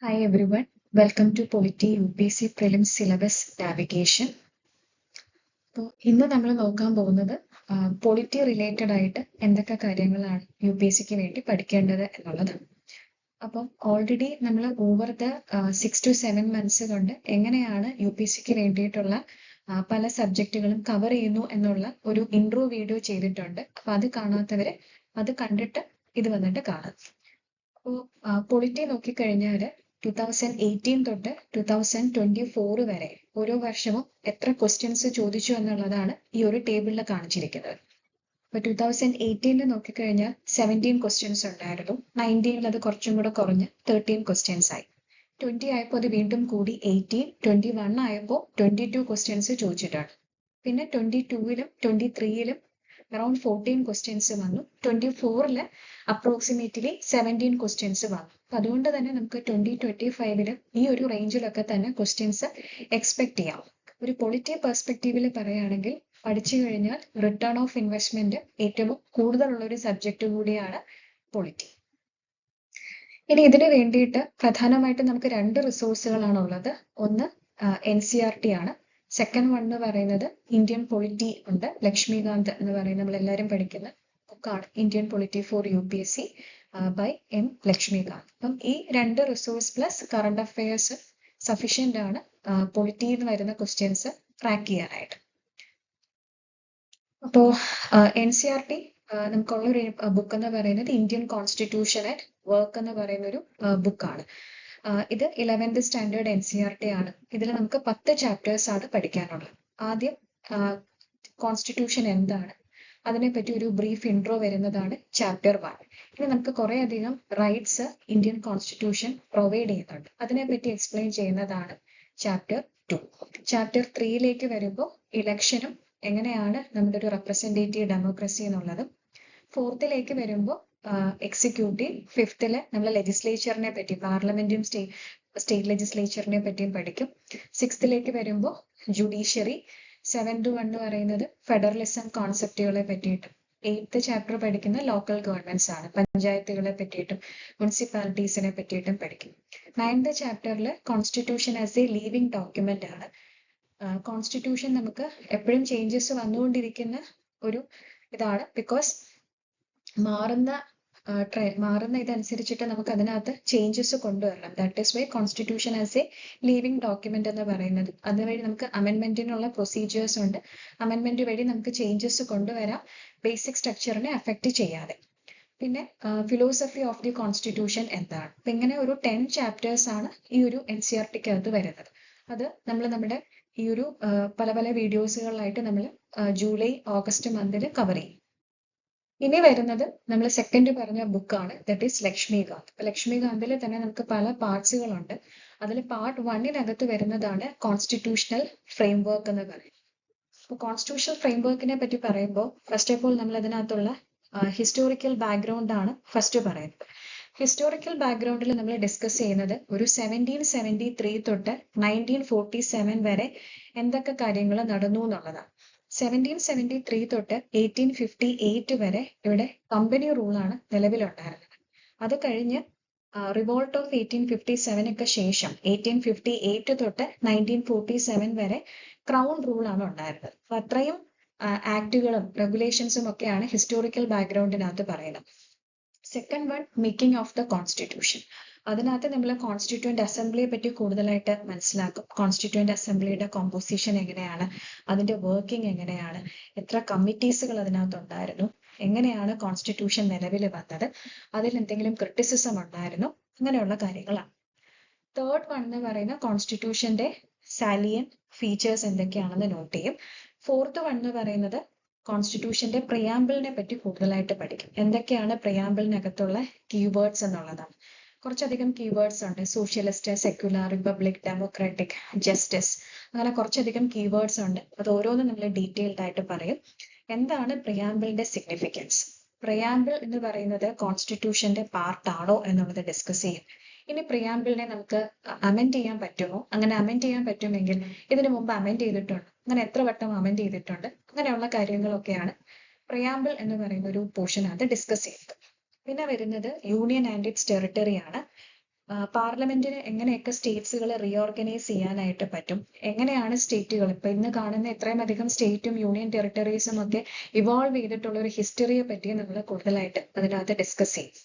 Hi everyone, welcome to Polity UPSC Prelims Syllabus Navigation. അപ്പോൾ ഇന്ന് നമ്മൾ നോക്കാൻ പോകുന്നത് പൊളിറ്റി റിലേറ്റഡ് ആയിട്ട് എന്തൊക്കെ കാര്യങ്ങളാണ് യു പി എസ് സിക്ക് വേണ്ടി പഠിക്കേണ്ടത് എന്നുള്ളതാണ്. അപ്പം ഓൾറെഡി നമ്മൾ ഓവർ ദ 6 to 7 months കൊണ്ട് എങ്ങനെയാണ് യു പി എസ് സിക്ക് വേണ്ടിയിട്ടുള്ള പല സബ്ജക്റ്റുകളും കവർ ചെയ്യുന്നു എന്നുള്ള ഒരു ഇൻട്രോ വീഡിയോ ചെയ്തിട്ടുണ്ട്. അപ്പൊ അത് കാണാത്തവര് അത് കണ്ടിട്ട് ഇത് വന്നിട്ട് കാണാം. അപ്പോൾ പൊളിറ്റി നോക്കിക്കഴിഞ്ഞാൽ 2018 തൊട്ട് 2024 വരെ ഓരോ വർഷവും എത്ര ക്വസ്റ്റ്യൻസ് ചോദിച്ചു എന്നുള്ളതാണ് ഈ ഒരു ടേബിളിൽ കാണിച്ചിരിക്കുന്നത്. ഇപ്പൊ 2018 നോക്കിക്കഴിഞ്ഞാൽ 17 ക്വസ്റ്റ്യൻസ് ഉണ്ടായിരുന്നു. 19 അത് കുറച്ചും കൂടെ കുറഞ്ഞ് 13 ക്വസ്റ്റ്യൻസ് ആയി. 20 ആയപ്പോൾ അത് വീണ്ടും കൂടി 18, 21 ആയപ്പോൾ 22 ക്വസ്റ്റ്യൻസ് ചോദിച്ചിട്ടാണ്. പിന്നെ 22-ലും 23-ലും അറൌണ്ട് 14 ക്വസ്റ്റ്യൻസ് വന്നു. 24-ല് അപ്രോക്സിമേറ്റ്ലി 17 ക്വസ്റ്റ്യൻസ് വന്നു. അപ്പൊ അതുകൊണ്ട് തന്നെ നമുക്ക് 2025-ല് ഈ ഒരു റേഞ്ചിലൊക്കെ തന്നെ ക്വസ്റ്റ്യൻസ് എക്സ്പെക്ട് ചെയ്യാം. ഒരു പൊളിറ്റി പെർസ്പെക്റ്റീവിൽ പറയുകയാണെങ്കിൽ പഠിച്ചു കഴിഞ്ഞാൽ റിട്ടേൺ ഓഫ് ഇൻവെസ്റ്റ്മെന്റ് ഏറ്റവും കൂടുതലുള്ള ഒരു സബ്ജക്റ്റ് കൂടിയാണ് പൊളിറ്റി. ഇനി ഇതിന് വേണ്ടിയിട്ട് പ്രധാനമായിട്ടും നമുക്ക് രണ്ട് റിസോഴ്സുകളാണ് ഉള്ളത്. ഒന്ന് NCERT ആണ്. സെക്കൻഡ് വൺ എന്ന് പറയുന്നത് ഇന്ത്യൻ പൊളിറ്റി ഉണ്ട്. ലക്ഷ്മികാന്ത് എന്ന് പറയുന്ന നമ്മളെല്ലാവരും പഠിക്കുന്ന ബുക്കാണ് Indian polity for UPSC by M. Laxmikanth. അപ്പം ഈ രണ്ട് resource plus current affairs sufficient ആണ് പൊളിറ്റിയിൽ നിന്ന് വരുന്ന ക്വസ്റ്റ്യൻസ് ട്രാക്ക് ചെയ്യാനായിട്ട്. അപ്പോ NCERT നമുക്കുള്ളൊരു ബുക്ക് എന്ന് പറയുന്നത് ഇന്ത്യൻ കോൺസ്റ്റിറ്റ്യൂഷൻ ആൻഡ് വർക്ക് എന്ന് പറയുന്ന ഒരു ബുക്കാണ്. ഇത് 11th സ്റ്റാൻഡേർഡ് NCERT ആണ്. ഇതിൽ നമുക്ക് 10 ചാപ്റ്റേഴ്സ് ആണ് പഠിക്കാനുള്ളത്. ആദ്യം കോൺസ്റ്റിറ്റ്യൂഷൻ എന്താണ്, അതിനെപ്പറ്റി ഒരു ബ്രീഫ് ഇൻട്രോ വരുന്നതാണ് ചാപ്റ്റർ 1. ഇനി നമുക്ക് കുറെ അധികം റൈറ്റ്സ് ഇന്ത്യൻ കോൺസ്റ്റിറ്റ്യൂഷൻ പ്രൊവൈഡ് ചെയ്യുന്നുണ്ട്. അതിനെപ്പറ്റി എക്സ്പ്ലെയിൻ ചെയ്യുന്നതാണ് ചാപ്റ്റർ 2. ചാപ്റ്റർ 3ലേക്ക് വരുമ്പോൾ ഇലക്ഷനും എങ്ങനെയാണ് നമ്മുടെ ഒരു റെപ്രസെന്റേറ്റീവ് ഡെമോക്രസി എന്നുള്ളതും. 4th വരുമ്പോൾ എക്സിക്യൂട്ടീവ്. 5th നമ്മൾ ലെജിസ്ലേച്ചറിനെ പറ്റി പാർലമെന്റും സ്റ്റേറ്റ് ലെജിസ്ലേച്ചറിനെ പറ്റിയും പഠിക്കും. 6th വരുമ്പോൾ ജുഡീഷ്യറി. 7th എന്ന് പറയുന്നത് ഫെഡറലിസം കോൺസെപ്റ്റുകളെ പറ്റിയിട്ടും. 8th ചാപ്റ്റർ പഠിക്കുന്ന ലോക്കൽ ഗവൺമെന്റ്സ് ആണ്. പഞ്ചായത്തുകളെ പറ്റിയിട്ടും മുനിസിപ്പാലിറ്റീസിനെ പറ്റിയിട്ടും പഠിക്കും. 9th ചാപ്റ്ററിൽ constitution as a living document ആണ്. കോൺസ്റ്റിറ്റ്യൂഷൻ നമുക്ക് എപ്പോഴും ചേഞ്ചസ് വന്നുകൊണ്ടിരിക്കുന്ന ഒരു ഇതാണ്. ബിക്കോസ് മാറുന്ന ഇതനുസരിച്ചിട്ട് നമുക്ക് അതിനകത്ത് ചേഞ്ചസ് കൊണ്ടുവരണം. That is why constitution as a living document എന്ന് പറയുന്നത്. അതുവഴി നമുക്ക് അമെൻമെന്റിനുള്ള പ്രൊസീജിയേഴ്സ് ഉണ്ട്. അമെൻമെന്റ് വഴി നമുക്ക് ചേഞ്ചസ് കൊണ്ടുവരാം, ബേസിക് സ്ട്രക്ചറിനെ അഫക്റ്റ് ചെയ്യാതെ. പിന്നെ ഫിലോസഫി ഓഫ് ദി കോൺസ്റ്റിറ്റ്യൂഷൻ എന്താണ്. അപ്പൊ ഇങ്ങനെ ഒരു 10 ചാപ്റ്റേഴ്സ് ആണ് ഈ ഒരു NCERT-ക്കകത്ത് വരുന്നത്. അത് നമ്മൾ നമ്മുടെ ഈ ഒരു പല പല വീഡിയോസുകളിലായിട്ട് നമ്മൾ ജൂലൈ ഓഗസ്റ്റ് മന്തിൽ കവർ ചെയ്യും. ഇനി വരുന്നത് നമ്മൾ സെക്കൻഡ് പറഞ്ഞ ബുക്കാണ്, ദറ്റ് ഈസ് ലക്ഷ്മികാന്ത്. ലക്ഷ്മികാന്തിൽ തന്നെ നമുക്ക് പല പാർട്സുകളുണ്ട്. അതിൽ പാർട്ട് 1-നകത്ത് വരുന്നതാണ് കോൺസ്റ്റിറ്റ്യൂഷണൽ ഫ്രെയിംവർക്ക് എന്ന് പറയുന്നത്. അപ്പോൾ കോൺസ്റ്റിറ്റ്യൂഷണൽ ഫ്രെയിംവർക്കിനെ പറ്റി പറയുമ്പോൾ ഫസ്റ്റ് ഓഫ് ഓൾ നമ്മൾ അതിനകത്തുള്ള ഹിസ്റ്റോറിക്കൽ ബാക്ക്ഗ്രൗണ്ട് ആണ് ഫസ്റ്റ് പറയുന്നത്. ഹിസ്റ്റോറിക്കൽ ബാക്ക്ഗ്രൗണ്ടിൽ നമ്മൾ ഡിസ്കസ് ചെയ്യുന്നത് ഒരു 1773 തൊട്ട് 1947 വരെ എന്തൊക്കെ കാര്യങ്ങൾ നടന്നു എന്നുള്ളതാണ്. 1773 തൊട്ട് 1858 വരെ ഇവിടെ കമ്പനി റൂളാണ് നിലവിലുണ്ടായിരുന്നത്. അത് കഴിഞ്ഞ് റിവോൾട്ട് ഓഫ് 1857 ശേഷം 1858 തൊട്ട് 1947 വരെ ക്രൗൺ റൂളാണ് ഉണ്ടായിരുന്നത്. അപ്പൊ അത്രയും ആക്ടുകളും റെഗുലേഷൻസും ഒക്കെയാണ് ഹിസ്റ്റോറിക്കൽ ബാക്ക്ഗ്രൗണ്ടിനകത്ത് പറയുന്നത്. Second one, making of the constitution. അതിനകത്ത് നമ്മൾ കോൺസ്റ്റിറ്റ്യൂന്റ് അസംബ്ലിയെ പറ്റി കൂടുതലായിട്ട് മനസ്സിലാക്കും. കോൺസ്റ്റിറ്റ്യൂന്റ് അസംബ്ലിയുടെ കോമ്പോസിഷൻ എങ്ങനെയാണ്, അതിന്റെ വർക്കിംഗ് എങ്ങനെയാണ്, എത്ര കമ്മിറ്റീസുകൾ അതിനകത്ത് ഉണ്ടായിരുന്നു, എങ്ങനെയാണ് കോൺസ്റ്റിറ്റ്യൂഷൻ നിലവിൽ വന്നത്, അതിൽ എന്തെങ്കിലും ക്രിറ്റിസിസം ഉണ്ടായിരുന്നു, അങ്ങനെയുള്ള കാര്യങ്ങളാണ്. തേർഡ് വൺ എന്ന് പറയുന്ന കോൺസ്റ്റിറ്റ്യൂഷന്റെ സാലിയൻ ഫീച്ചേഴ്സ് എന്തൊക്കെയാണെന്ന് നോട്ട് ചെയ്യും. ഫോർത്ത് വൺ എന്ന് പറയുന്നത് കോൺസ്റ്റിറ്റ്യൂഷന്റെ പ്രിയാമ്പിളിനെ പറ്റി കൂടുതലായിട്ട് പഠിക്കും. എന്തൊക്കെയാണ് പ്രിയാമ്പിളിനകത്തുള്ള കീവേഡ്സ് എന്നുള്ളതാണ്. കുറച്ചധികം കീവേഡ്സ് ഉണ്ട്. Socialist, secular, republic, democratic, justice, അങ്ങനെ കുറച്ചധികം കീവേഡ്സ് ഉണ്ട്. അത് ഓരോന്നും നമ്മൾ ഡീറ്റെയിൽഡ് ആയിട്ട് പറയും. എന്താണ് പ്രിയാമ്പിളിന്റെ സിഗ്നിഫിക്കൻസ്, പ്രിയാമ്പിൾ എന്ന് പറയുന്നത് കോൺസ്റ്റിറ്റ്യൂഷന്റെ പാർട്ട് ആണോ എന്നുള്ളത് ഡിസ്കസ് ചെയ്യും. ഇനി പ്രിയാമ്പിളിനെ നമുക്ക് അമെൻഡ് ചെയ്യാൻ പറ്റുമോ, അങ്ങനെ അമെൻഡ് ചെയ്യാൻ പറ്റുമെങ്കിൽ ഇതിനു മുമ്പ് അമെൻഡ് ചെയ്തിട്ടുണ്ട്, അങ്ങനെ എത്ര വട്ടം അമെൻഡ് ചെയ്തിട്ടുണ്ട്, അങ്ങനെയുള്ള കാര്യങ്ങളൊക്കെയാണ് പ്രിയാമ്പിൾ എന്ന് പറയുന്ന ഒരു പോർഷൻ അത് ഡിസ്കസ് ചെയ്യുന്നത്. പിന്നെ വരുന്നത് യൂണിയൻ ആൻഡ് ഇറ്റ്സ് ടെറിട്ടറി ആണ്. പാർലമെന്റിന് എങ്ങനെയൊക്കെ സ്റ്റേറ്റ്സുകൾ റീഓർഗനൈസ് ചെയ്യാനായിട്ട് പറ്റും, എങ്ങനെയാണ് സ്റ്റേറ്റുകൾ ഇപ്പൊ ഇന്ന് കാണുന്ന ഇത്രയും അധികം സ്റ്റേറ്റും യൂണിയൻ ടെറിട്ടറീസും ഒക്കെ ഇവോൾവ് ചെയ്തിട്ടുള്ള ഒരു ഹിസ്റ്ററിയെ പറ്റി നമ്മൾ കൂടുതലായിട്ട് അതിനകത്ത് ഡിസ്കസ് ചെയ്യും.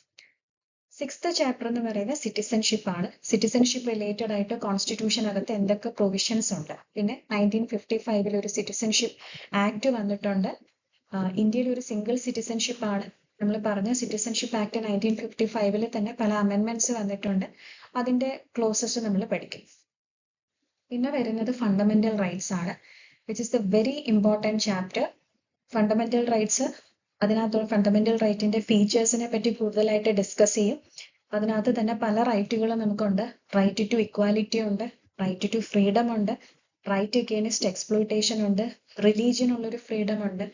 സിക്സ്ത് ചാപ്റ്റർ എന്ന് പറയുന്നത് സിറ്റിസൺഷിപ്പ് ആണ്. സിറ്റിസൺഷിപ്പ് റിലേറ്റഡ് ആയിട്ട് കോൺസ്റ്റിറ്റ്യൂഷനകത്ത് എന്തൊക്കെ പ്രൊവിഷൻസ് ഉണ്ട്, പിന്നെ 1955 ഒരു സിറ്റിസൺഷിപ്പ് ആക്ട് വന്നിട്ടുണ്ട്. ഇന്ത്യയിൽ ഒരു സിംഗിൾ സിറ്റിസൺഷിപ്പ് ആണ്. നമ്മൾ പറഞ്ഞ സിറ്റിസൺഷിപ്പ് ആക്ട് 1955 തന്നെ പല അമെൻമെന്റ്സ് വന്നിട്ടുണ്ട്. അതിന്റെ ക്ലോസസ് നമ്മൾ പഠിക്കും. പിന്നെ വരുന്നത് ഫണ്ടമെന്റൽ റൈറ്റ്സ് ആണ്, which is the very important chapter. Fundamental rights, അതിനകത്തുള്ള ഫണ്ടമെന്റൽ റൈറ്റിന്റെ ഫീച്ചേഴ്സിനെ പറ്റി കൂടുതലായിട്ട് ഡിസ്കസ് ചെയ്യും. അതിനകത്ത് തന്നെ പല റൈറ്റുകളും നമുക്കുണ്ട്. റൈറ്റ് ടു ഇക്വാലിറ്റി ഉണ്ട്, റൈറ്റ് ടു ഫ്രീഡം ഉണ്ട്, റൈറ്റ് അഗെയിൻസ്റ്റ് എക്സ്പ്ലോയിറ്റേഷൻ ഉണ്ട്, റിലീജിയൻ ഉള്ളൊരു ഫ്രീഡം ഉണ്ട്,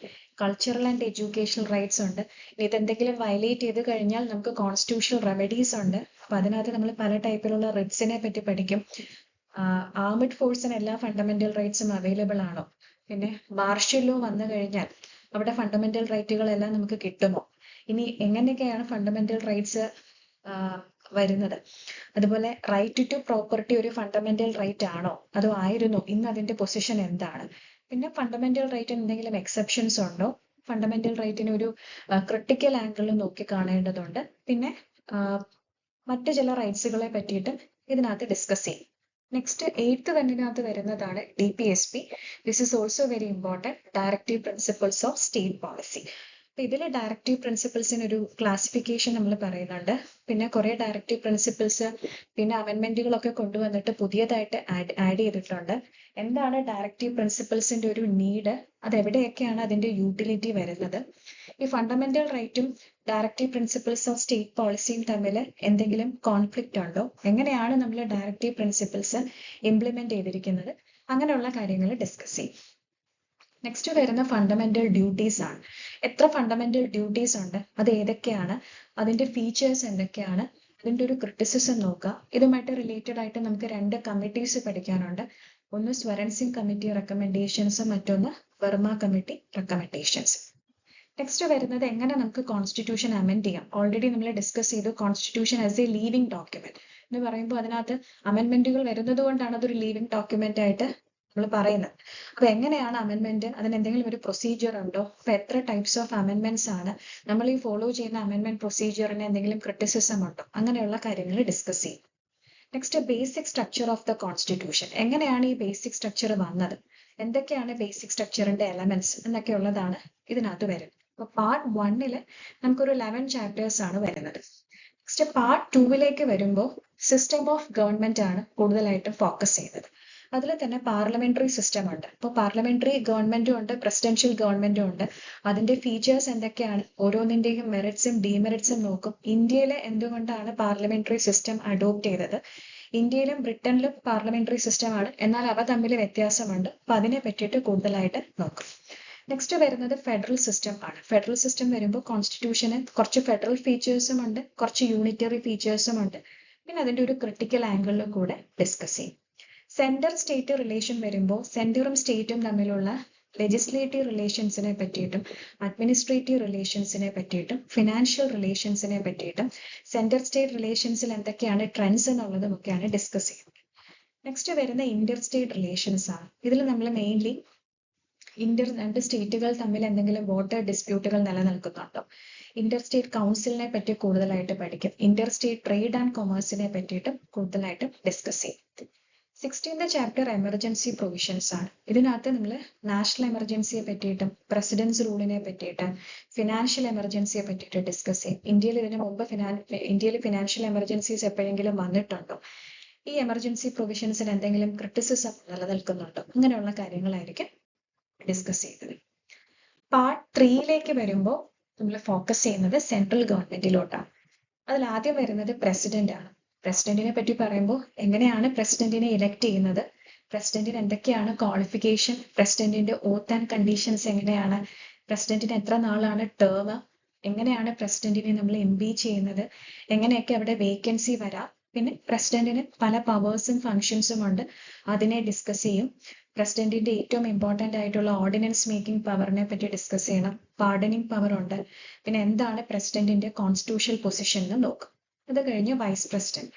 കൾച്ചറൽ ആൻഡ് എഡ്യൂക്കേഷണൽ റൈറ്റ്സ് ഉണ്ട്. ഇതെന്തെങ്കിലും വയലേറ്റ് ചെയ്ത് കഴിഞ്ഞാൽ നമുക്ക് കോൺസ്റ്റിറ്റ്യൂഷണൽ റെമഡീസ് ഉണ്ട്. അപ്പൊ അതിനകത്ത് നമ്മൾ പല ടൈപ്പിലുള്ള റിറ്റ്സിനെ പറ്റി പഠിക്കും. ആർമഡ് ഫോഴ്സിന് എല്ലാ ഫണ്ടമെന്റൽ റൈറ്റ്സും അവൈലബിൾ ആണോ, പിന്നെ മാർഷ്യൽ ലോ വന്നു കഴിഞ്ഞാൽ അവിടെ ഫണ്ടമെന്റൽ റൈറ്റുകളെല്ലാം നമുക്ക് കിട്ടുമോ, ഇനി എങ്ങനെയൊക്കെയാണ് ഫണ്ടമെന്റൽ റൈറ്റ്സ് വരുന്നത്, അതുപോലെ റൈറ്റ് ടു പ്രോപ്പർട്ടി ഒരു ഫണ്ടമെന്റൽ റൈറ്റ് ആണോ അതോ ആയിരുന്നോ, ഇന്ന് അതിന്റെ പൊസിഷൻ എന്താണ്, പിന്നെ ഫണ്ടമെന്റൽ റൈറ്റിന് എന്തെങ്കിലും എക്സെപ്ഷൻസ് ഉണ്ടോ, ഫണ്ടമെന്റൽ റൈറ്റിന് ഒരു ക്രിട്ടിക്കൽ ആംഗിളിൽ നോക്കി കാണേണ്ടതുണ്ട്, പിന്നെ മറ്റു ചില റൈറ്റ്സുകളെ പറ്റിയിട്ട് ഇതിനകത്ത് ഡിസ്കസ് ചെയ്യും. നെക്സ്റ്റ് 8th വണ്ണിനകത്ത് വരുന്നതാണ് DPSP. This is also very important, directive principles of state policy. അപ്പൊ ഇതിൽ ഡയറക്റ്റീവ് പ്രിൻസിപ്പിൾസിന് ഒരു ക്ലാസിഫിക്കേഷൻ നമ്മൾ പറയുന്നുണ്ട്. പിന്നെ കുറെ ഡയറക്റ്റീവ് പ്രിൻസിപ്പിൾസ് പിന്നെ അമെൻമെന്റുകളൊക്കെ കൊണ്ടുവന്നിട്ട് പുതിയതായിട്ട് ആഡ് ചെയ്തിട്ടുണ്ട്. എന്താണ് ഡയറക്റ്റീവ് പ്രിൻസിപ്പിൾസിന്റെ ഒരു നീഡ്, അതെവിടെയൊക്കെയാണ് അതിന്റെ യൂട്ടിലിറ്റി വരുന്നത്, ഈ ഫണ്ടമെന്റൽ റൈറ്റും ഡയറക്റ്റീവ് പ്രിൻസിപ്പിൾസ് ഓഫ് സ്റ്റേറ്റ് പോളിസിയും തമ്മിൽ എന്തെങ്കിലും കോൺഫ്ലിക്റ്റ് ഉണ്ടോ, എങ്ങനെയാണ് നമ്മൾ ഡയറക്റ്റീവ് പ്രിൻസിപ്പിൾസ് ഇംപ്ലിമെന്റ് ചെയ്തിരിക്കുന്നത്, അങ്ങനെയുള്ള കാര്യങ്ങൾ ഡിസ്കസ് ചെയ്യും. നെക്സ്റ്റ് വരുന്ന ഫണ്ടമെന്റൽ ഡ്യൂട്ടീസ് ആണ്. എത്ര ഫണ്ടമെന്റൽ ഡ്യൂട്ടീസ് ഉണ്ട്, അത് ഏതൊക്കെയാണ്, അതിന്റെ ഫീച്ചേഴ്സ് എന്തൊക്കെയാണ്, അതിന്റെ ഒരു ക്രിറ്റിസിസം നോക്കുക. ഇതുമായിട്ട് റിലേറ്റഡ് ആയിട്ട് നമുക്ക് 2 കമ്മിറ്റീസ് പഠിക്കാനുണ്ട്. ഒന്ന് സ്വരൺ സിംഗ് കമ്മിറ്റി റെക്കമെൻഡേഷൻസ്, മറ്റൊന്ന് വർമ്മ കമ്മിറ്റി റെക്കമെൻഡേഷൻസ്. നെക്സ്റ്റ് വരുന്നത് എങ്ങനെ നമുക്ക് കോൺസ്റ്റിറ്റ്യൂഷൻ അമെൻഡ് ചെയ്യാം. ഓൾറെഡി നമ്മൾ ഡിസ്കസ് ചെയ്തു constitution as a living document എന്ന് പറയുമ്പോൾ അതിനകത്ത് അമെൻമെന്റുകൾ വരുന്നത് കൊണ്ടാണ് അതൊരു ലീവിംഗ് ഡോക്യുമെന്റ് ആയിട്ട് നമ്മൾ പറയുന്നത്. അപ്പൊ എങ്ങനെയാണ് അമെൻമെന്റ്, അതിന് എന്തെങ്കിലും ഒരു പ്രൊസീജിയർ ഉണ്ടോ, അപ്പൊ എത്ര ടൈപ്സ് ഓഫ് അമെൻമെന്റ്സ് ആണ്, നമ്മൾ ഈ ഫോളോ ചെയ്യുന്ന അമെൻമെന്റ് പ്രൊസീജിയറിന് എന്തെങ്കിലും ക്രിറ്റിസിസം ഉണ്ടോ, അങ്ങനെയുള്ള കാര്യങ്ങൾ ഡിസ്കസ് ചെയ്യും. Next basic structure of the constitution, എങ്ങനെയാണ് ഈ ബേസിക് സ്ട്രക്ചർ വന്നത്, എന്തൊക്കെയാണ് ബേസിക് സ്ട്രക്ചറിന്റെ എലമെന്റ്സ് എന്നൊക്കെ ഉള്ളതാണ് ഇതിനകത്ത് വരുന്നത്. അപ്പൊ പാർട്ട് 1 നമുക്കൊരു 11 ചാപ്റ്റേഴ്സ് ആണ് വരുന്നത്. നെക്സ്റ്റ് പാർട്ട് 2 വരുമ്പോൾ സിസ്റ്റം ഓഫ് ഗവൺമെന്റ് ആണ് കൂടുതലായിട്ട് ഫോക്കസ് ചെയ്യുന്നത്. അതിൽ തന്നെ പാർലമെന്ററി സിസ്റ്റം ഉണ്ട്. അപ്പോൾ പാർലമെന്ററി ഗവൺമെന്റും ഉണ്ട്, പ്രസിഡൻഷ്യൽ ഗവൺമെന്റും ഉണ്ട്. അതിന്റെ ഫീച്ചേഴ്സ് എന്തൊക്കെയാണ്, ഓരോന്നിന്റെയും മെറിറ്റ്സും ഡീമെറിറ്റ്സും നോക്കും. ഇന്ത്യയിൽ എന്തുകൊണ്ടാണ് പാർലമെന്ററി സിസ്റ്റം അഡോപ്റ്റ് ചെയ്തത്, ഇന്ത്യയിലും ബ്രിട്ടനിലും പാർലമെന്ററി സിസ്റ്റം ആണ്, എന്നാൽ അവ തമ്മിൽ വ്യത്യാസമുണ്ട്. അപ്പൊ അതിനെ പറ്റിയിട്ട് കൂടുതലായിട്ട് നോക്കും. നെക്സ്റ്റ് വരുന്നത് ഫെഡറൽ സിസ്റ്റം ആണ്. ഫെഡറൽ സിസ്റ്റം വരുമ്പോൾ കോൺസ്റ്റിറ്റ്യൂഷന് കുറച്ച് ഫെഡറൽ ഫീച്ചേഴ്സും ഉണ്ട്, കുറച്ച് യൂണിറ്ററി ഫീച്ചേഴ്സും ഉണ്ട്. പിന്നെ അതിന്റെ ഒരു ക്രിട്ടിക്കൽ ആംഗിളിലും കൂടെ ഡിസ്കസ് ചെയ്യും. സെൻട്രൽ സ്റ്റേറ്റ് റിലേഷൻ വരുമ്പോൾ സെൻട്രലും സ്റ്റേറ്റും തമ്മിലുള്ള ലെജിസ്ലേറ്റീവ് റിലേഷൻസിനെ പറ്റിയിട്ടും അഡ്മിനിസ്ട്രേറ്റീവ് റിലേഷൻസിനെ പറ്റിയിട്ടും ഫിനാൻഷ്യൽ റിലേഷൻസിനെ പറ്റിയിട്ടും സെൻട്രൽ സ്റ്റേറ്റ് റിലേഷൻസിൽ എന്തൊക്കെയാണ് ട്രെൻഡ്സ് എന്നുള്ളതും ഒക്കെയാണ് ഡിസ്കസ് ചെയ്യുന്നത്. നെക്സ്റ്റ് വരുന്ന ഇന്റർ സ്റ്റേറ്റ് റിലേഷൻസ് ആണ്. ഇതിൽ നമ്മൾ മെയിൻലി രണ്ട് സ്റ്റേറ്റുകൾ തമ്മിൽ എന്തെങ്കിലും വാട്ടർ ഡിസ്പ്യൂട്ടുകൾ നിലനിൽക്കുന്നുണ്ടോ, ഇന്റർ സ്റ്റേറ്റ് കൗൺസിലിനെ പറ്റി കൂടുതലായിട്ട് പഠിക്കും. ഇന്റർ സ്റ്റേറ്റ് ട്രേഡ് ആൻഡ് കൊമേഴ്സിനെ പറ്റിയിട്ടും കൂടുതലായിട്ട് ഡിസ്കസ് ചെയ്യും. 16th ചാപ്റ്റർ എമർജൻസി പ്രൊവിഷൻസ് ആണ്. ഇതിനകത്ത് നമ്മൾ നാഷണൽ എമർജൻസിയെ പറ്റിയിട്ടും പ്രസിഡൻസ് റൂളിനെ പറ്റിയിട്ടും ഫിനാൻഷ്യൽ എമർജൻസിയെ പറ്റിയിട്ട് ഡിസ്കസ് ചെയ്യും. ഇന്ത്യയിൽ ഇതിനു മുമ്പ് ഫിനാൻഷ്യൽ എമർജൻസീസ് എപ്പോഴെങ്കിലും വന്നിട്ടുണ്ടോ, ഈ എമർജൻസി പ്രൊവിഷൻസിന് എന്തെങ്കിലും ക്രിറ്റിസിസം നിലനിൽക്കുന്നുണ്ടോ, അങ്ങനെയുള്ള കാര്യങ്ങളായിരിക്കും ഡിസ്കസ് ചെയ്തത്. പാർട്ട് 3 വരുമ്പോൾ നമ്മൾ ഫോക്കസ് ചെയ്യുന്നത് സെൻട്രൽ ഗവൺമെന്റിലോട്ടാണ്. അതിൽ ആദ്യം വരുന്നത് പ്രസിഡന്റ് ആണ്. പ്രസിഡന്റിനെ പറ്റി പറയുമ്പോൾ എങ്ങനെയാണ് പ്രസിഡന്റിനെ ഇലക്ട് ചെയ്യുന്നത്, പ്രസിഡന്റിന് എന്തൊക്കെയാണ് ക്വാളിഫിക്കേഷൻ, പ്രസിഡന്റിന്റെ ഓത്ത് ആൻഡ് കണ്ടീഷൻസ് എങ്ങനെയാണ്, പ്രസിഡന്റിന് എത്ര നാളാണ് ടേം, എങ്ങനെയാണ് പ്രസിഡന്റിനെ നമ്മൾ ഇംപീച്ച് ചെയ്യുന്നത്, എങ്ങനെയൊക്കെ അവിടെ വേക്കൻസി വരാം, പിന്നെ പ്രസിഡന്റിന് പല പവേഴ്സും ഫങ്ഷൻസും ഉണ്ട്, അതിനെ ഡിസ്കസ് ചെയ്യും. പ്രസിഡന്റിന്റെ ഏറ്റവും ഇമ്പോർട്ടന്റ് ആയിട്ടുള്ള ഓർഡിനൻസ് മേക്കിംഗ് പവറിനെ പറ്റി ഡിസ്കസ് ചെയ്യണം. പാർഡനിങ് പവർ ഉണ്ട്. പിന്നെ എന്താണ് പ്രസിഡന്റിന്റെ കോൺസ്റ്റിറ്റ്യൂഷണൽ പൊസിഷൻ എന്ന് നോക്കും. അത് കഴിഞ്ഞ് വൈസ് പ്രസിഡന്റ്.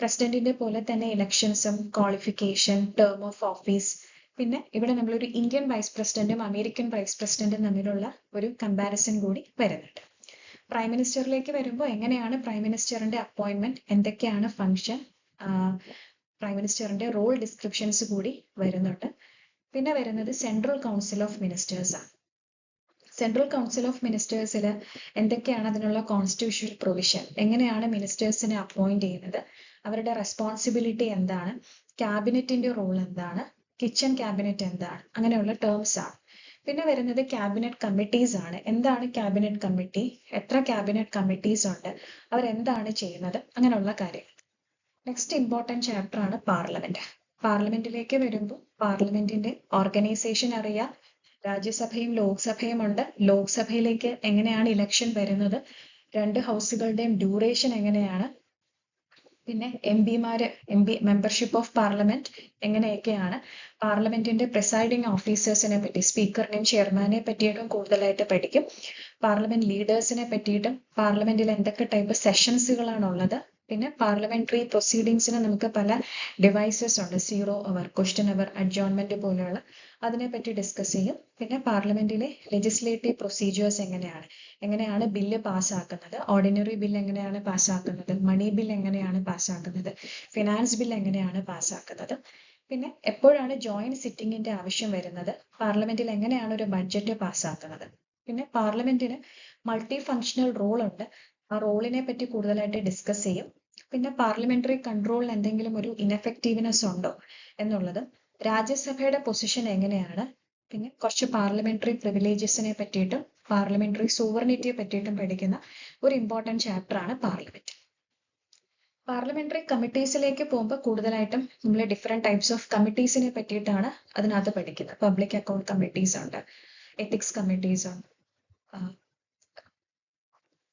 പ്രസിഡന്റിന്റെ പോലെ തന്നെ ഇലക്ഷൻസും ക്വാളിഫിക്കേഷൻ ടേം ഓഫ് ഓഫീസ് പിന്നെ ഇവിടെ നമ്മളൊരു ഇന്ത്യൻ വൈസ് പ്രസിഡന്റും അമേരിക്കൻ വൈസ് പ്രസിഡന്റും തമ്മിലുള്ള ഒരു കമ്പാരിസൺ കൂടി വരുന്നുണ്ട്. പ്രൈം മിനിസ്റ്ററിലേക്ക് വരുമ്പോൾ എങ്ങനെയാണ് പ്രൈം മിനിസ്റ്ററിന്റെ അപ്പോയിന്റ്മെന്റ്, എന്തൊക്കെയാണ് ഫംഗ്ഷൻ, പ്രൈം മിനിസ്റ്ററിന്റെ റോൾ ഡിസ്ക്രിപ്ഷൻസ് കൂടി വരുന്നുണ്ട്. പിന്നെ വരുന്നത് സെൻട്രൽ കൗൺസിൽ ഓഫ് മിനിസ്റ്റേഴ്സ് ആണ്. സെൻട്രൽ കൗൺസിൽ ഓഫ് മിനിസ്റ്റേഴ്സിൽ എന്തൊക്കെയാണ് അതിനുള്ള കോൺസ്റ്റിറ്റ്യൂഷണൽ പ്രൊവിഷൻ, എങ്ങനെയാണ് മിനിസ്റ്റേഴ്സിനെ അപ്പോയിന്റ് ചെയ്യുന്നത്, അവരുടെ റെസ്പോൺസിബിലിറ്റി എന്താണ്, ക്യാബിനറ്റിന്റെ റോൾ എന്താണ്, കിച്ചൺ ക്യാബിനറ്റ് എന്താണ്, അങ്ങനെയുള്ള ടേംസ് ആണ്. പിന്നെ വരുന്നത് ക്യാബിനറ്റ് കമ്മിറ്റീസ് ആണ്. എന്താണ് ക്യാബിനറ്റ് കമ്മിറ്റി, എത്ര ക്യാബിനറ്റ് കമ്മിറ്റീസ് ഉണ്ട്, അവരെന്താണ് ചെയ്യുന്നത്, അങ്ങനെയുള്ള കാര്യങ്ങൾ. നെക്സ്റ്റ് ഇമ്പോർട്ടൻറ്റ് ചാപ്റ്റർ ആണ് പാർലമെന്റ്. പാർലമെന്റിലേക്ക് വരുമ്പോൾ പാർലമെന്റിന്റെ ഓർഗനൈസേഷൻ അറിയാം. രാജ്യസഭയും ലോക്സഭയും ഉണ്ട്. ലോക്സഭയിലേക്ക് എങ്ങനെയാണ് ഇലക്ഷൻ വരുന്നത്, രണ്ട് ഹൗസുകളുടെയും ഡ്യൂറേഷൻ എങ്ങനെയാണ്, പിന്നെ മെമ്പർഷിപ്പ് ഓഫ് പാർലമെന്റ് എങ്ങനെയൊക്കെയാണ്, പാർലമെന്റിന്റെ പ്രിസൈഡിംഗ് ഓഫീസേഴ്സിനെ പറ്റി, സ്പീക്കറിനെയും ചെയർമാനെ പറ്റിയിട്ടും കൂടുതലായിട്ട് പഠിക്കും. പാർലമെന്റ് ലീഡേഴ്സിനെ പറ്റിയിട്ടും പാർലമെന്റിൽ എന്തൊക്കെ ടൈപ്പ് സെഷൻസുകളാണ് ഉള്ളത്, പിന്നെ പാർലമെന്ററി പ്രൊസീഡിങ്സിന് നമുക്ക് പല ഡിവൈസസ് ഉണ്ട്, 0 അവർ, ക്വസ്റ്റ്യൻ അവർ, അഡ്ജോൺമെന്റ് പോലെയുള്ള, അതിനെപ്പറ്റി ഡിസ്കസ് ചെയ്യും. പിന്നെ പാർലമെന്റിലെ ലെജിസ്ലേറ്റീവ് പ്രൊസീജിയേഴ്സ് എങ്ങനെയാണ് ബില്ല് പാസ്സാക്കുന്നത്, ഓർഡിനറി ബിൽ എങ്ങനെയാണ് പാസ്സാക്കുന്നത്, മണി ബിൽ എങ്ങനെയാണ് പാസ്സാക്കുന്നത്, ഫിനാൻസ് ബിൽ എങ്ങനെയാണ് പാസ്സാക്കുന്നത്, പിന്നെ എപ്പോഴാണ് ജോയിന്റ് സിറ്റിംഗിന്റെ ആവശ്യം വരുന്നത്, പാർലമെന്റിൽ എങ്ങനെയാണ് ഒരു ബഡ്ജറ്റ് പാസ്സാക്കുന്നത്. പിന്നെ പാർലമെന്റിന് മൾട്ടി ഫങ്ഷണൽ റോൾ ഉണ്ട്, ആ റോളിനെ പറ്റി കൂടുതലായിട്ട് ഡിസ്കസ് ചെയ്യും. പിന്നെ പാർലമെന്ററി കൺട്രോളിൽ എന്തെങ്കിലും ഒരു ഇൻഎഫക്റ്റീവ്നെസ് ഉണ്ടോ എന്നുള്ളത്, രാജ്യസഭയുടെ പൊസിഷൻ എങ്ങനെയാണ്, പിന്നെ കുറച്ച് പാർലമെന്ററി പ്രിവിലേജസിനെ പറ്റിയിട്ടും പാർലമെന്ററി സൂവറിനിറ്റിയെ പറ്റിയിട്ടും പഠിക്കുന്ന ഒരു ഇമ്പോർട്ടൻറ്റ് ചാപ്റ്റർ ആണ് പാർലമെന്റ്. പാർലമെന്ററി കമ്മിറ്റീസിലേക്ക് പോകുമ്പോൾ കൂടുതലായിട്ടും നമ്മൾ ഡിഫറെന്റ് ടൈപ്സ് ഓഫ് കമ്മിറ്റീസിനെ പറ്റിയിട്ടാണ് അതിനകത്ത് പഠിക്കുന്നത്. പബ്ലിക് അക്കൗണ്ട് കമ്മിറ്റീസ് ഉണ്ട്, എത്തിക്സ് കമ്മിറ്റീസ് ഉണ്ട്,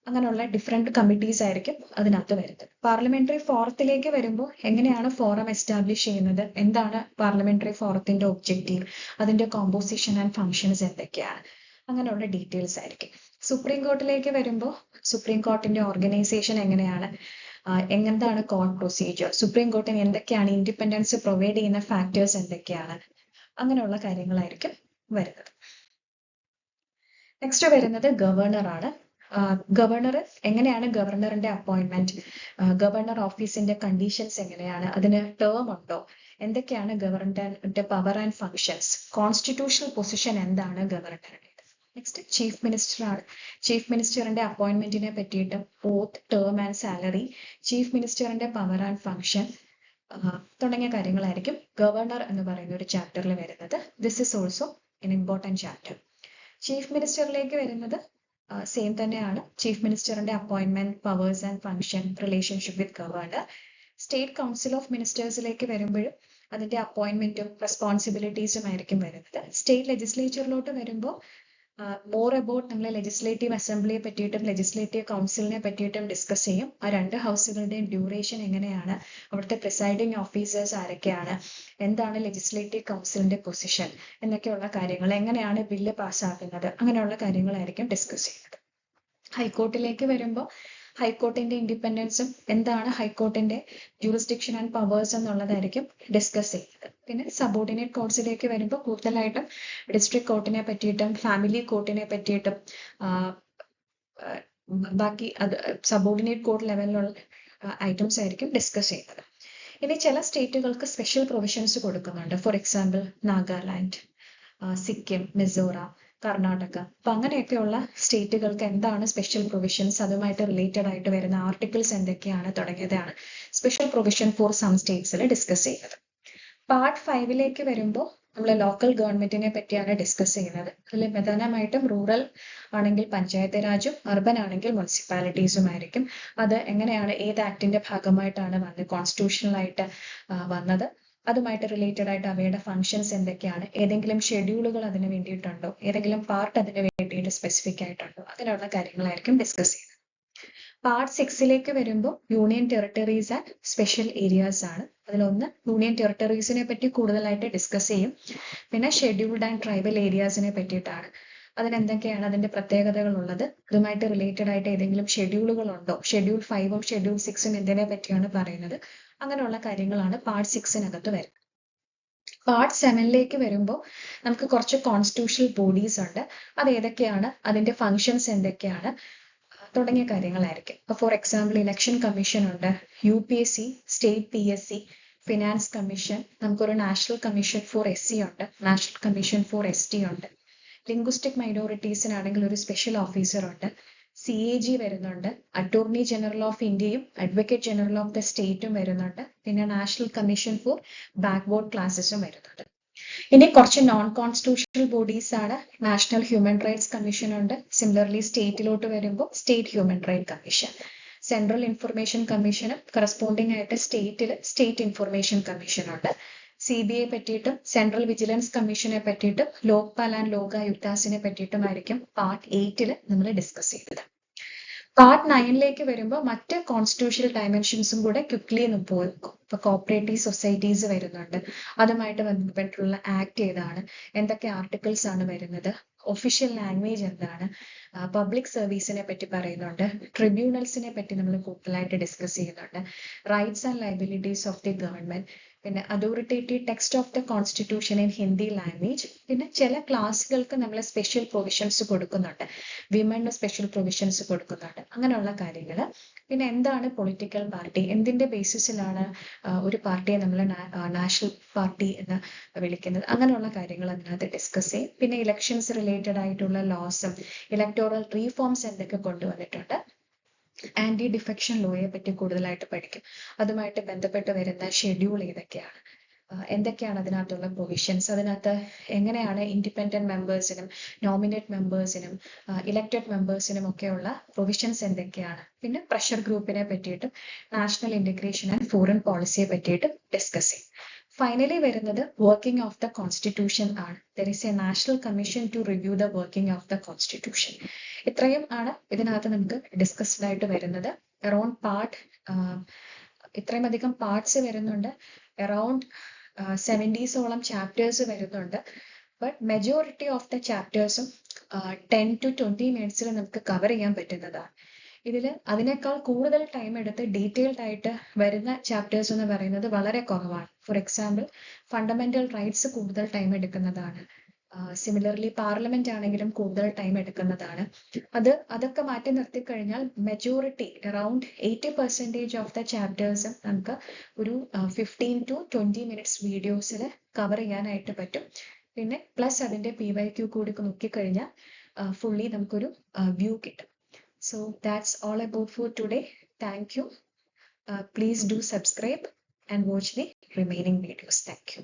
അങ്ങനെയുള്ള ഡിഫറെന്റ് കമ്മിറ്റീസ് ആയിരിക്കും അതിനകത്ത് വരുന്നത്. പാർലമെന്ററി ഫോറത്തിലേക്ക് വരുമ്പോൾ എങ്ങനെയാണ് ഫോറം എസ്റ്റാബ്ലിഷ് ചെയ്യുന്നത്, എന്താണ് പാർലമെന്ററി ഫോറത്തിന്റെ ഒബ്ജക്റ്റീവ്, അതിന്റെ കോമ്പോസിഷൻ ആൻഡ് ഫങ്ഷൻസ് എന്തൊക്കെയാണ്, അങ്ങനെയുള്ള ഡീറ്റെയിൽസ് ആയിരിക്കും. സുപ്രീം കോർട്ടിലേക്ക് വരുമ്പോൾ സുപ്രീം കോർട്ടിന്റെ ഓർഗനൈസേഷൻ എങ്ങനെയാണ്, എന്താണ് കോർട്ട് പ്രൊസീജിയർ, സുപ്രീം കോർട്ടിന് എന്തൊക്കെയാണ് ഇൻഡിപെൻഡൻസ് പ്രൊവൈഡ് ചെയ്യുന്ന ഫാക്ടേഴ്സ് എന്തൊക്കെയാണ്, അങ്ങനെയുള്ള കാര്യങ്ങളായിരിക്കും വരുന്നത്. നെക്സ്റ്റ് വരുന്നത് ഗവർണർ ആണ്. ഗവർണർ എങ്ങനെയാണ് ഗവർണറിന്റെ അപ്പോയിന്റ്മെന്റ്, ഗവർണർ ഓഫീസിന്റെ കണ്ടീഷൻസ് എങ്ങനെയാണ്, അതിന് ടേം ഉണ്ടോ, എന്തൊക്കെയാണ് ഗവർണറിന്റെ power and functions, constitutional position എന്താണ് ഗവർണറുടെ. നെക്സ്റ്റ് ചീഫ് മിനിസ്റ്റർ ആണ്. ചീഫ് മിനിസ്റ്ററിന്റെ അപ്പോയിന്റ്മെന്റിനെ പറ്റിയിട്ട് oath, term and salary, chief മിനിസ്റ്ററിന്റെ പവർ ആൻഡ് ഫങ്ഷൻ തുടങ്ങിയ കാര്യങ്ങളായിരിക്കും ഗവർണർ എന്ന് പറയുന്ന ഒരു ചാപ്റ്ററിൽ വരുന്നത്. This is also an important chapter. Chief മിനിസ്റ്ററിലേക്ക് വരുന്നത് സെയിം തന്നെയാണ്. ചീഫ് മിനിസ്റ്ററിന്റെ appointment, powers and function, relationship with governor. State council of മിനിസ്റ്റേഴ്സിലേക്ക് വരുമ്പോഴും അതിന്റെ അപ്പോയിന്റ്മെന്റും റെസ്പോൺസിബിലിറ്റീസും ആയിരിക്കും വരുന്നത്. സ്റ്റേറ്റ് ലെജിസ്ലേച്ചറിലോട്ട് വരുമ്പോൾ മോർ അബൌട്ട് നമ്മൾ ലെജിസ്ലേറ്റീവ് അസംബ്ലിയെ പറ്റിയിട്ടും ലെജിസ്ലേറ്റീവ് കൗൺസിലിനെ പറ്റിയിട്ടും ഡിസ്കസ് ചെയ്യും. ആ രണ്ട് ഹൗസുകളുടെയും ഡ്യൂറേഷൻ എങ്ങനെയാണ്, അവിടുത്തെ പ്രിസൈഡിംഗ് ഓഫീസേഴ്സ് ആരൊക്കെയാണ്, എന്താണ് ലെജിസ്ലേറ്റീവ് കൗൺസിലിന്റെ പൊസിഷൻ എന്നൊക്കെയുള്ള കാര്യങ്ങൾ, എങ്ങനെയാണ് ബില്ല് പാസ്സാക്കുന്നത്, അങ്ങനെയുള്ള കാര്യങ്ങളായിരിക്കും ഡിസ്കസ് ചെയ്യുന്നത്. ഹൈക്കോർട്ടിലേക്ക് വരുമ്പോൾ ഹൈക്കോർട്ടിന്റെ ഇൻഡിപെൻഡൻസും എന്താണ് ഹൈക്കോർട്ടിന്റെ ജൂറിസ്ഡിക്ഷൻ ആൻഡ് പവേഴ്സ് എന്നുള്ളതായിരിക്കും ഡിസ്കസ് ചെയ്യുന്നത്. പിന്നെ സബോർഡിനേറ്റ് കോർട്സിലേക്ക് വരുമ്പോൾ കൂടുതലായിട്ടും ഡിസ്ട്രിക്ട് കോർട്ടിനെ പറ്റിയിട്ടും ഫാമിലി കോർട്ടിനെ പറ്റിയിട്ടും ബാക്കി അത് സബോർഡിനേറ്റ് കോർട്ട് ലെവലിലുള്ള ഐറ്റംസ് ആയിരിക്കും ഡിസ്കസ് ചെയ്യുന്നത്. ഇനി ചില സ്റ്റേറ്റുകൾക്ക് സ്പെഷ്യൽ പ്രൊവിഷൻസ് കൊടുക്കുന്നുണ്ട്. For example Nagaland, Sikkim, Mizoram, Karnataka. അപ്പൊ അങ്ങനെയൊക്കെയുള്ള സ്റ്റേറ്റുകൾക്ക് എന്താണ് സ്പെഷ്യൽ പ്രൊവിഷൻസ്, അതുമായിട്ട് റിലേറ്റഡ് ആയിട്ട് വരുന്ന ആർട്ടിക്കിൾസ് എന്തൊക്കെയാണ് തുടങ്ങിയതാണ് സ്പെഷ്യൽ പ്രൊവിഷൻ ഫോർ സം സ്റ്റേറ്റ്സിൽ ഡിസ്കസ് ചെയ്യുന്നത്. പാർട്ട് 5ലേക്ക് വരുമ്പോൾ നമ്മൾ ലോക്കൽ ഗവൺമെന്റിനെ പറ്റിയാണ് ഡിസ്കസ് ചെയ്യുന്നത്. അതിൽ പ്രധാനമായിട്ടും റൂറൽ ആണെങ്കിൽ പഞ്ചായത്ത് രാജും അർബൻ ആണെങ്കിൽ മുനിസിപ്പാലിറ്റീസും ആയിരിക്കും. അത് എങ്ങനെയാണ്, ഏത് ആക്ടിന്റെ ഭാഗമായിട്ടാണ് വന്നത്, കോൺസ്റ്റിറ്റ്യൂഷണൽ ആയിട്ട് വന്നത്, അതുമായിട്ട് റിലേറ്റഡ് ആയിട്ട് അവയുടെ ഫങ്ഷൻസ് എന്തൊക്കെയാണ്, ഏതെങ്കിലും ഷെഡ്യൂളുകൾ അതിന് വേണ്ടിയിട്ടുണ്ടോ, ഏതെങ്കിലും പാർട്ട് അതിന് വേണ്ടിയിട്ട് സ്പെസിഫിക് ആയിട്ടുണ്ടോ, അങ്ങനെയുള്ള കാര്യങ്ങളായിരിക്കും ഡിസ്കസ് ചെയ്യുന്നത്. പാർട്ട് 6ലേക്ക് വരുമ്പോൾ union territories and special areas ആണ്. അതിലൊന്ന് യൂണിയൻ ടെറിട്ടറീസിനെ പറ്റി കൂടുതലായിട്ട് ഡിസ്കസ് ചെയ്യും. പിന്നെ ഷെഡ്യൂൾഡ് ആൻഡ് ട്രൈബൽ ഏരിയാസിനെ പറ്റിയിട്ടാണ്. അതിനെന്തൊക്കെയാണ് അതിന്റെ പ്രത്യേകതകൾ ഉള്ളത്, ഇതുമായിട്ട് റിലേറ്റഡ് ആയിട്ട് ഏതെങ്കിലും ഷെഡ്യൂളുകൾ ഉണ്ടോ, ഷെഡ്യൂൾ 5ഉം ഷെഡ്യൂൾ 6ഉം എന്തിനെ പറ്റിയാണ് പറയുന്നത്, അങ്ങനെയുള്ള കാര്യങ്ങളാണ് പാർട്ട് 6-നകത്ത് വരുന്നത്. പാർട്ട് 7-ലേക്ക് വരുമ്പോൾ നമുക്ക് കുറച്ച് കോൺസ്റ്റിറ്റ്യൂഷണൽ ബോഡീസ് ഉണ്ട്. അത് ഏതൊക്കെയാണ്, അതിന്റെ ഫങ്ഷൻസ് എന്തൊക്കെയാണ് തുടങ്ങിയ കാര്യങ്ങളായിരിക്കും. ഇപ്പൊ ഫോർ എക്സാമ്പിൾ ഇലക്ഷൻ കമ്മീഷൻ ഉണ്ട്, UPSC, state PSC, finance commission, നമുക്കൊരു നാഷണൽ കമ്മീഷൻ ഫോർ SC ഉണ്ട്, നാഷണൽ കമ്മീഷൻ ഫോർ ST ഉണ്ട്. ലിംഗ്വിസ്റ്റിക് മൈനോറിറ്റീസിനാണെങ്കിൽ ഒരു സ്പെഷ്യൽ ഓഫീസർ ഉണ്ട്, CAG വരുന്നുണ്ട്, അറ്റോർണി ജനറൽ ഓഫ് ഇന്ത്യയും അഡ്വക്കേറ്റ് ജനറൽ ഓഫ് ദ സ്റ്റേറ്റും വരുന്നുണ്ട്, പിന്നെ നാഷണൽ കമ്മീഷൻ ഫോർ ബാക്ക്വേർഡ് ക്ലാസസും വരുന്നുണ്ട്. ഇനി കുറച്ച് നോൺ കോൺസ്റ്റിറ്റ്യൂഷണൽ ബോഡീസ് ആണ്. നാഷണൽ ഹ്യൂമൻ റൈറ്റ്സ് കമ്മീഷൻ ഉണ്ട്. സിമിലർലി സ്റ്റേറ്റിലോട്ട് വരുമ്പോൾ state human right commission, central information കമ്മീഷനും കറസ്പോണ്ടിങ് ആയിട്ട് സ്റ്റേറ്റിൽ സ്റ്റേറ്റ് ഇൻഫർമേഷൻ കമ്മീഷൻ ഉണ്ട്. CBI പറ്റിയിട്ടും സെൻട്രൽ വിജിലൻസ് കമ്മീഷനെ പറ്റിയിട്ടും ലോക്പാൽ ആൻഡ് ലോക ആയുക്താസിനെ പറ്റിയിട്ടുമായിരിക്കും പാർട്ട് 8 നമ്മൾ ഡിസ്കസ് ചെയ്തത്. പാർട്ട് 9-ലേക്ക് വരുമ്പോൾ മറ്റ് കോൺസ്റ്റിറ്റ്യൂഷണൽ ഡയമെൻഷൻസും കൂടെ ക്വിക്ലി ഒന്ന് പോയിരിക്കും. ഇപ്പൊ കോപ്പറേറ്റീവ് സൊസൈറ്റീസ് വരുന്നുണ്ട്, അതുമായിട്ട് ബന്ധപ്പെട്ടുള്ള ആക്ട് ഏതാണ്, എന്തൊക്കെ ആർട്ടിക്കിൾസ് ആണ് വരുന്നത്, ഒഫീഷ്യൽ ലാംഗ്വേജ് എന്താണ്, പബ്ലിക് സർവീസിനെ പറ്റി പറയുന്നുണ്ട്, ട്രിബ്യൂണൽസിനെ പറ്റി നമ്മൾ കൂടുതലായിട്ട് ഡിസ്കസ് ചെയ്യുന്നുണ്ട്, rights and liabilities of the government, പിന്നെ authoritative text of the constitution in Hindi language, പിന്നെ ചില ക്ലാസ്സുകൾക്ക് നമ്മൾ സ്പെഷ്യൽ പ്രൊവിഷൻസ് കൊടുക്കുന്നുണ്ട്, വിമന് സ്പെഷ്യൽ പ്രൊവിഷൻസ് കൊടുക്കുന്നുണ്ട്, അങ്ങനെയുള്ള കാര്യങ്ങൾ. പിന്നെ എന്താണ് പൊളിറ്റിക്കൽ പാർട്ടി, എന്തിന്റെ ബേസിസിലാണ് ഒരു പാർട്ടിയെ നമ്മൾ നാഷണൽ പാർട്ടി എന്ന് വിളിക്കുന്നത്, അങ്ങനെയുള്ള കാര്യങ്ങൾ അതിനകത്ത് ഡിസ്കസ് ചെയ്യും. പിന്നെ ഇലക്ഷൻസ് റിലേറ്റഡ് ആയിട്ടുള്ള ലോസും ഇലക്ടോറൽ റീഫോംസ് എന്തൊക്കെ കൊണ്ടുവന്നിട്ടുണ്ട്, ആന്റി ഡിഫെക്ഷൻ ലോയെ പറ്റി കൂടുതലായിട്ട് പഠിക്കും. അതുമായിട്ട് ബന്ധപ്പെട്ട് വരുന്ന ഷെഡ്യൂൾ ഏതൊക്കെയാണ്, എന്തൊക്കെയാണ് അതിനകത്തുള്ള പ്രൊവിഷൻസ്, അതിനകത്ത് എങ്ങനെയാണ് ഇൻഡിപെൻഡന്റ് മെമ്പേഴ്സിനും നോമിനേറ്റ് മെമ്പേഴ്സിനും ഇലക്റ്റഡ് മെമ്പേഴ്സിനും ഒക്കെയുള്ള പ്രൊവിഷൻസ് എന്തൊക്കെയാണ്, പിന്നെ പ്രഷർ ഗ്രൂപ്പിനെ പറ്റിയിട്ടും നാഷണൽ ഇന്റഗ്രേഷൻ ആൻഡ് ഫോറിൻ പോളിസിയെ പറ്റിയിട്ടും ഡിസ്കസ് ചെയ്യും. ഫൈനലി വരുന്നത് വർക്കിംഗ് ഓഫ് ദ കോൺസ്റ്റിറ്റ്യൂഷൻ ആണ്. There is a national commission to review the working of the constitution. ഇത്രയും ആണ് ഇതിനകത്ത് നമുക്ക് ഡിസ്കസ്ഡ് ആയിട്ട് വരുന്നത്. അറൌണ്ട് പാർട്ട് ഇത്രയും അധികം പാർട്സ് വരുന്നുണ്ട്, അറൌണ്ട് 70-ഓളം ചാപ്റ്റേഴ്സ് വരുന്നുണ്ട്. ബട്ട് മെജോറിറ്റി ഓഫ് ദ ചാപ്റ്റേഴ്സും 10 to 20 മിനിറ്റ്സിൽ നമുക്ക് കവർ ചെയ്യാൻ പറ്റുന്നതാണ്. ഇതിൽ അതിനേക്കാൾ കൂടുതൽ ടൈം എടുത്ത് ഡീറ്റെയിൽഡ് ആയിട്ട് വരുന്ന ചാപ്റ്റേഴ്സ് എന്ന് പറയുന്നത് വളരെ കുറവാണ്. ഫോർ എക്സാമ്പിൾ ഫണ്ടമെന്റൽ റൈറ്റ്സ് കൂടുതൽ ടൈം എടുക്കുന്നതാണ്. സിമിലർലി പാർലമെന്റ് ആണെങ്കിലും കൂടുതൽ ടൈം എടുക്കുന്നതാണ്. അതൊക്കെ മാറ്റി നിർത്തി കഴിഞ്ഞാൽ മെജോറിറ്റി അറൌണ്ട് 80% ഓഫ് ദ ചാപ്റ്റേഴ്സും നമുക്ക് ഒരു 15 to 20 മിനിറ്റ്സ് വീഡിയോസിൽ കവർ ചെയ്യാനായിട്ട് പറ്റും. പിന്നെ പ്ലസ് അതിന്റെ PYQ കൂടി നോക്കിക്കഴിഞ്ഞാൽ ഫുള്ളി നമുക്കൊരു വ്യൂ കിട്ടും. So that's all about for today. Thank you. Please do subscribe and watch the remaining videos. Thank you.